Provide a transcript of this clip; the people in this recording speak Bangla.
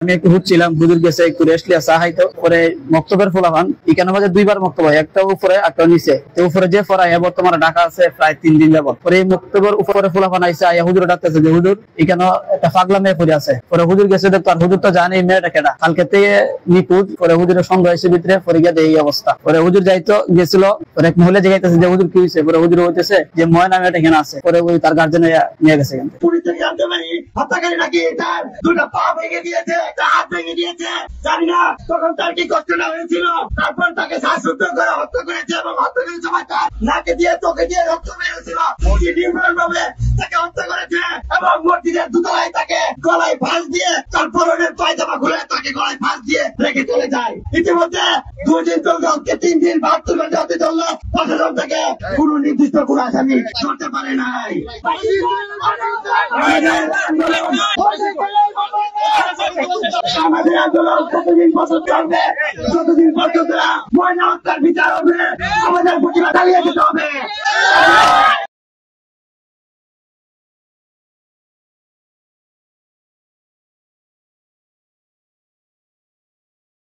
আমি একটু হুচ্ছিলাম, হুজুর গেছে একটু রেস্ট লিয়া চা খাইতো। পরে মক্তবের ফলাফান এখানে মাঝে দুইবার মক্তব হয়, একটা উপরে একটা নিচে। তো উপরে যে ফরাই বর্তমানে ঢাকা আছে প্রায় 3 দিন যাবত। পরে এই মক্তবের উপরে ফলাফান আইসে আয়া হুজুর ডাকতেছে যে হুজুর এখানে একটা পাগলা মেয়ে পড়ে আছে। পরে হুজুর গেছে দেখতো, আর হুজুর তো জানে এই মেয়েটা কেডা, কালকে থেকে নিখোঁজ। পরে হুজুরের সন্দেহ হয়েছে ভিতরে, পরে গিয়ে এই অবস্থা। পরে হুজুর যাইতো গেছিল, পরে এক মহিলা জিজ্ঞাসা যে হুজুর কি হয়েছে। পরে হুজুর হইতেছে যে ময়না মেয়েটা এখানে আছে। পরে ওই তার গার্জেন নিয়ে গেছে। হত্যাকারী নাকি তার দুটো পা ভেঙে দিয়েছে, একটা হাত ভেঙে দিয়েছে, জানি না তখন তার কি কষ্টটা হয়েছিল। তারপর তাকে শ্বাসরুদ্ধ করে হত্যা করেছে এবং হত্যাকারীর সময় তার নাকে দিয়ে চোখে দিয়ে রক্ত বেরিয়েছিল। ভাবে তাকে হত্যা করেছে এবং মসজিদের দুতলায় তাকে গলায় ফাঁস দিয়ে তার পরনের পায়জামা খুলে তাকে গলায় ফাঁস দিয়ে রেখে চলে যায়। ইতিমধ্যে 2 দিন চলছে, 3 দিন 72 ঘন্টা হতে চললো, প্রশাসন থেকে কোন নির্দিষ্ট কোন আসামি ধরতে পারে নাই। আমাদের আন্দোলন কতদিন পর্যন্ত চলবে, যতদিন পর্যন্ত ময়না হত্যার বিচার হবে, আমাদের প্রতিবাদ চালিয়ে যেতে হবে।